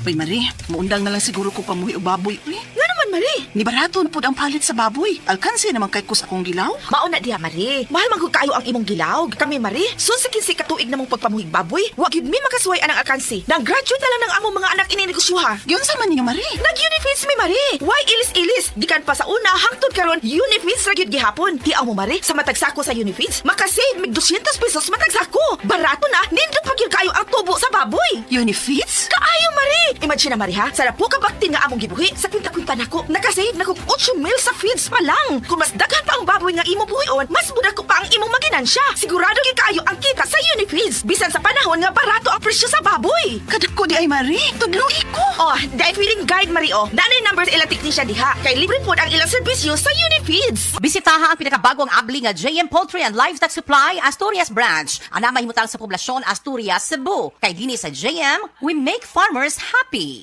Uy, Marie, muundang na lang siguro ko pamuhi o baboy. Uy, Nga naman, Marie. ni barato na po ang palit sa baboy. Alkansi naman kay kus akong gilaw. Mauna diha, Marie. Mahal magod kayo ang imong gilaw. Kami, Marie, sunsikin si katuig namong pagpamuhig baboy. Wag yun mi makasuway anang alkansi. Nag-graduate na lang ng among mga anak ininegosyoha. Giyon sa man niyo, Marie. Nag-unifeeds mi, Marie. Why ilis-ilis? Gikan pa sa una, hangtod karon unifeeds ra gyud gihapon. Hiaw mo, Marie, sa matag sako sa unifeeds, makasave mig 200 pesos matag sako. Barato na, nindot pa gyud kayo ang tubo sa baboy. Unifeeds? Kaayo, Marie! Imagine na, Marie, ha? Sarap po kabaktin nga among gibuhi. Sa kwinta-kwinta nako, nakasave na kong 8 mil sa feeds pa lang. Kung mas daghan pa ang baboy nga imo buhion, mas budak ko pa ang imong maginansya. Sigurado gyud kayo ang kita sa Unifeeds. Bisan sa panahon nga barato ang presyo sa baboy. Kadako di ay, Marie. Tudloy ko. Oh, dahil feeling guide, Marie, oh. Nanay numbers ilang teknisya diha. Kay libre po ang ilang serbisyo sa Unifeeds. Bisitaha ang pinakabagong abli nga JM Poultry and Livestock Supply Asturias Branch. Ana mahimutang sa poblasyon Asturias, Cebu. Kay dinhi sa JM, we make farmers happy.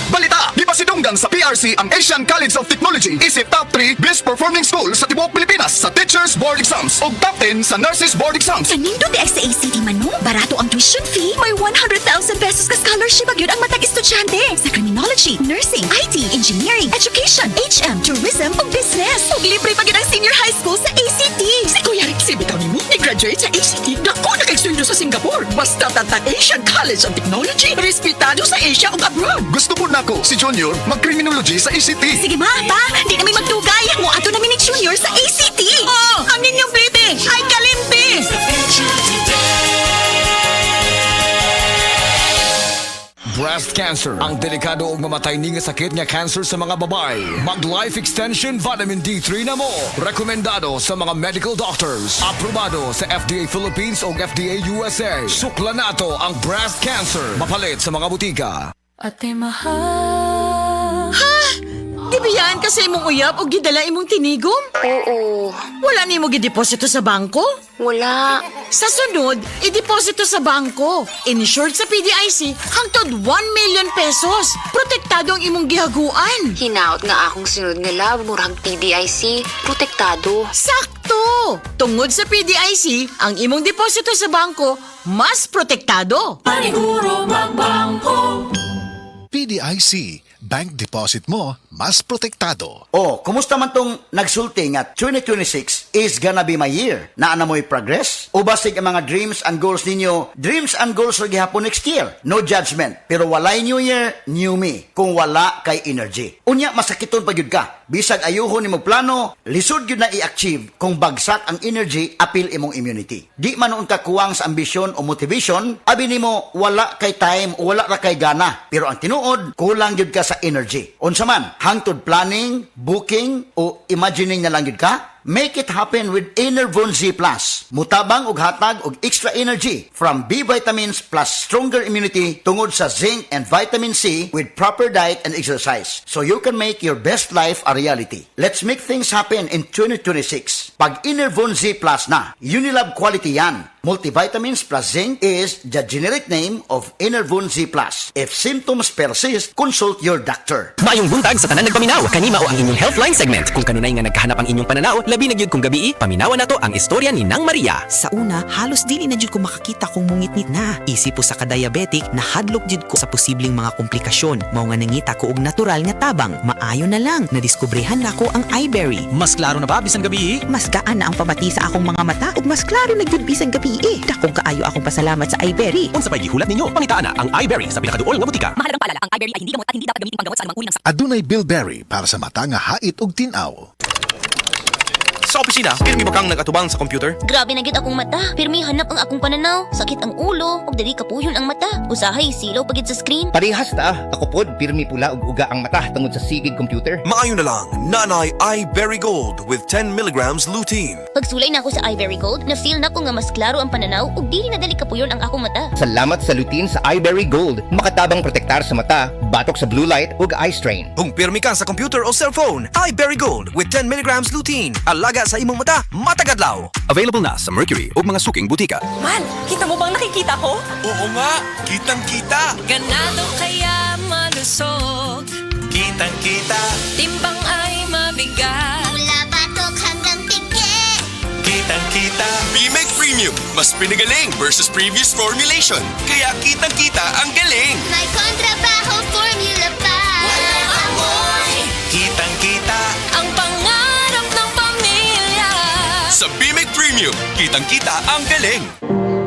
Balita! Di pa sidunggan sa PRC ang Asian College of Technology. Isip top 3 best performing school sa tibuok Pilipinas sa Teachers Board Exams o top 10 sa Nurses Board Exams. Kanindo di ay sa ACT man no? Barato ang tuition fee. May 100,000 pesos ka scholarship agyud ang matag estudyante sa criminology, nursing, IT, engineering, education, HM, tourism ug business. Ug libre pa gyud ang senior high school sa ACT. Si Kuya Rixie bitaw nimo ni-graduate sa ACT. Dako na kay sundo sa Singapore. Basta tatang Asian College of Technology, respetado sa Asia ug abroad. Gusto po nako si Junior mag-criminology sa ICT. Sige ma, pa, di namin magdugay. Mo ato namin ni Junior sa ACT. Oh, ang inyong plete ay kalimpi. Breast cancer. Ang delikado ug mamatay ni nga sakit nga cancer sa mga babae. Mag Life Extension Vitamin D3 na mo. Rekomendado sa mga medical doctors. Aprobado sa FDA Philippines ug FDA USA. Sukla nato ang breast cancer. Mapalit sa mga butika. Ate mahal. Gibiyan ka sa imong uyab o gidala imong tinigom? Oo. Wala ni mo gideposito sa bangko? Wala. Sa sunod, ideposito sa bangko. Insured sa PDIC hangtod 1 million pesos. Protektado ang imong gihaguan. Hinaot nga akong sunod nga lab, murag PDIC. Protektado. Sakto! Tungod sa PDIC, ang imong deposito sa bangko mas protektado. Paniguro magbangko. PDIC, bank deposit mo, mas protektado. Oh, kumusta man tong nagsulti nga 2026 is gonna be my year? Naa na mo'y progress? O basig ang mga dreams and goals ninyo, dreams and goals ra gihapon next year? No judgment. Pero walay new year, new me. Kung wala kay energy. Unya, masakiton pa yun ka. Bisag ayuhon ni mo plano, lisod yun na i-achieve kung bagsak ang energy, apil imong immunity. Di man noon ka kuwang sa ambisyon o motivation, abi nimo wala kay time o wala ra kay gana. Pero ang tinuod, kulang yun ka sa energy. Unsa man, hangtod planning, booking, o imagining na lang yun ka? Make it happen with Enervon Z+. Mutabang ug hatag og extra energy from B vitamins plus stronger immunity tungod sa zinc and vitamin C with proper diet and exercise. So you can make your best life a reality. Let's make things happen in 2026. Pag Enervon Z+ na, Unilab quality yan. Multivitamins plus zinc is the generic name of Enervon Z+. If symptoms persist, consult your doctor. Maayong buntag sa tanan nagpaminaw. Kanima o ang inyong Healthline segment. Kung kanunay nga nagkahanap ang inyong pananaw, labi na gyud kung gabi, paminawan nato ang istorya ni Nang Maria. Sa una, halos dili na jud ko makakita kung mungitnit na. Isip po sa ka-diabetic, nahadlok jud ko sa posibleng mga komplikasyon. Mao nga nangita ko og natural nga tabang. Maayo na lang, nadiskubrehan na ko ang iBerry. Mas klaro na ba bisan gabi? Mas gaan na ang pamati sa akong mga mata ug mas klaro na jud bisan gabi. Dakong kaayo akong pasalamat sa iBerry. Unsa pay gihulat ninyo? Pangitaan na ang iBerry sa pinakaduol nga butika. Mahalagang paalala, ang iBerry ay hindi gamot at hindi dapat gamitin panggamot sa anumang uri ng sakit. Adunay Bilberry para sa mata nga hait ug tin-aw. Sa opisina, pirmi ba kang nag-atubang sa computer? Grabe na gyud akong mata. Pirmi hanap ang akong pananaw. Sakit ang ulo, ug dili kapuyon ang mata. Usahay silaw pagid sa screen. Parehas ta. Ako pod pirmi pula ug uga ang mata tungod sa sigid computer. Maayo na lang, Nanay iBerry Gold with 10 milligrams lutein. Pagsulay na ako sa iBerry Gold, na-feel na ko nga mas klaro ang pananaw ug dili na dali kapuyon ang akong mata. Salamat sa lutein sa iBerry Gold. Makatabang protektar sa mata, batok sa blue light ug eye strain. Kung pirmi ka sa computer o cellphone, iBerry Gold with 10 milligrams lutein. Alaga sa imong mata, matagadlaw. Available na sa Mercury ug mga suking butika. Man, kita mo bang nakikita ko? Oo nga, kitang-kita. Ganado kaya malusog. Kitang-kita. Timbang ay mabigat. Mula batok hanggang pigge. Kitang-kita. BMEG Premium, mas pinagaling versus previous formulation. Kaya kitang-kita ang galing. May kontrabaho sa Bimac Premium. Kitang-kita ang galing.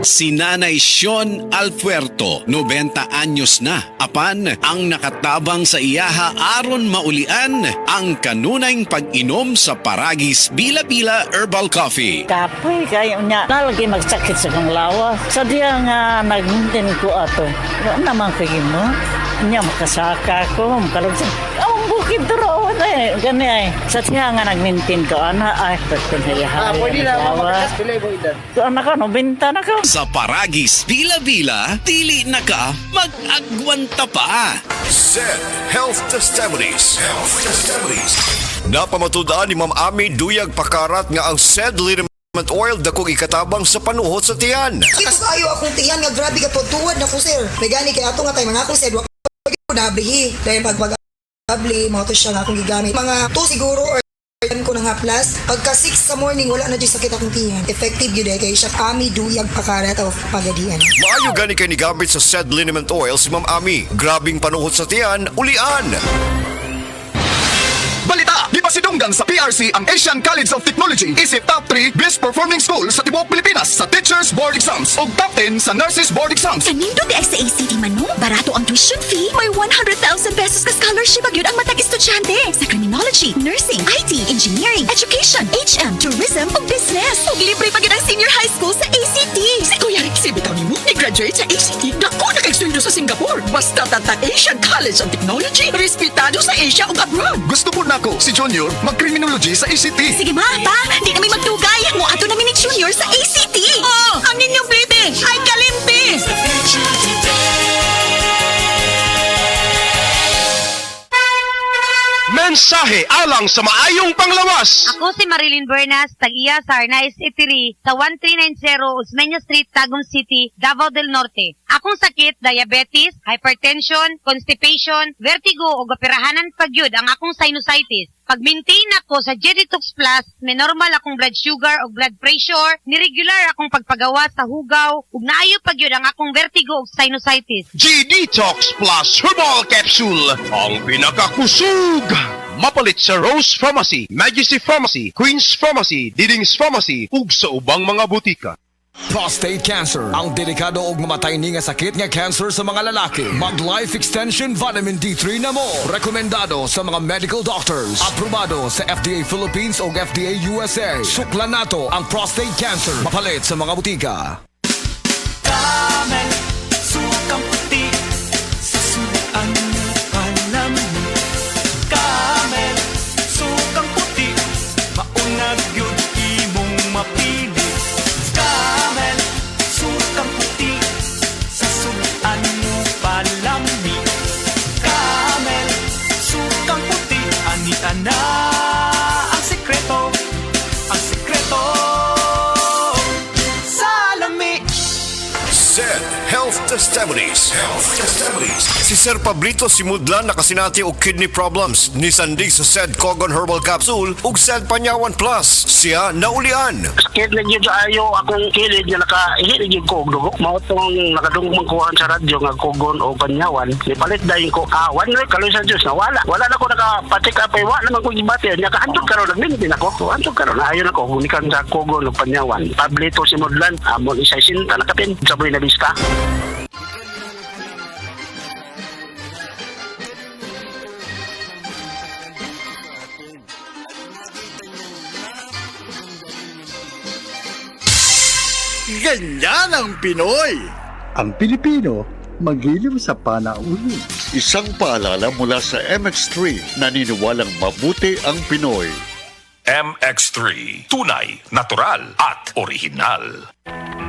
Si Nanay Sean Alpuerto, 90 anyos na. Apan, ang nakatabang sa iyaha aron maulian ang kanunayng pag-inom sa Paragis Bila-Bila Herbal Coffee. Kapoy kayo niya. Nalagi magsakit sa kong lawas. Sadya nga nag-maintain ko ato. Ano naman kayo mo? Niya makasaka ko. Makalagsan. Ang bukid doon eh. Gani ay. Sadya nga nag-maintain ko. Ana ay. Pwede na ako makakaspilay mo idan. So anak ko, nobenta na ko. Sa Paragis Bila-Bila, dili na ka mag-agwanta pa. Said Health Testimonies. Napamatudaan ni Ma'am Ami Duyag Pakarat nga ang said liniment oil dakong ikatabang sa panuhot sa tiyan. Kitas ayo akong tiyan nga grabe ka tuwad na ko sir. May gani kay ato nga tay mga akong said wa ko nablihi dahil pagpag-abli mo to siya nga akong gigamit. Mga 2 siguro or ko na nga plus. Pagka 6 sa morning wala na dyan sakit akong tiyan. Effective yun kay siya Ami Duyag Pakarat of Pagadian. Maayo gani kay nigamit sa said liniment oil si Ma'am Ami. Grabing panuhot sa tiyan, ulian. Balita! Di ba sidunggan sa PRC ang Asian College of Technology isip top 3 best performing school sa tibuok Pilipinas sa Teachers Board Exams ug top 10 sa Nurses Board Exams. Kanindo di ay sa ACT man no? Barato ang tuition fee. May 100,000 pesos ka scholarship agad ang matag estudyante sa criminology, nursing, IT, engineering, education, HM, tourism ug business. Ug libre pagid ang senior high school sa ACT. Si Kuya Rick bitaw ni mo, ni-graduate sa ACT. Dako na kag-sweldo sa Singapore. Basta tatang Asian College of Technology, respetado sa Asia ug abroad. Gusto po nako si Junior mag-criminology sa ACT. Sige ma, pa, di kami magdugay. Mo ato namin ni Junior sa ACT. Oh, ang inyong plite ay kalimti. Mensahe alang sa maayong panglawas. Ako si Marilyn Bernas, tag-iya sa Arnaiz Eatery sa 1390 Osmeña Street, Tagum City, Davao del Norte. Akong sakit, diabetes, hypertension, constipation, vertigo o operahanan pagyud ang akong sinusitis. Pag-maintain ako sa G-Detox Plus, may normal akong blood sugar o blood pressure, ni-regular akong pagpagawa sa hugaw, ug naayo pagyud ang akong vertigo o sinusitis. G-Detox Plus Herbal Capsule, ang pinakakusog. Mapalit sa Rose Pharmacy, Majesty Pharmacy, Queen's Pharmacy, Diding's Pharmacy, ug sa ubang mga butika. Prostate cancer, ang delikado og mamatay ni nga sakit nga cancer sa mga lalaki. Mag-Life Extension Vitamin D3 na mo. Rekomendado sa mga medical doctors. Aprobado sa FDA Philippines o FDA USA. Suklan nato ang prostate cancer. Mapalit sa mga butika. Camel, sukang puti, sa sudan mo palaman. Camel, sukang puti, maunag yun imong mapili. Camel, sukang puti, sa sudan mo palami. Camel, sukang puti, ani-ana ang sekreto, sa lami. Said Health Testimonies. Si Sir Pablito Simudlan nakasinati og kidney problems ni sandig sa said Kogon Herbal Capsule ug said Panyawan Plus. Siya naulian. Sakit na gyud ayo akong kilid nga nakahilig gyud ko og dugo. Mao tong nakadungog magkuhan sa radyo nga Kogon o Panyawan. Nipalit dayon ko awan na kaloy sa Dios nawala. Wala na ko nakapatik apay wa naman ko gibati nya kaadto karon nagmintin ako. Anto karon ayo na ko gunikan sa Kogon o Panyawan. Pablito Simudlan amon isa sinta nakapin sa Buena Vista. Ganyan ang Pinoy! Ang Pilipino, magiliw sa panauhin. Isang paalala mula sa MX3, naniniwalang mabuti ang Pinoy. MX3, tunay, natural at original.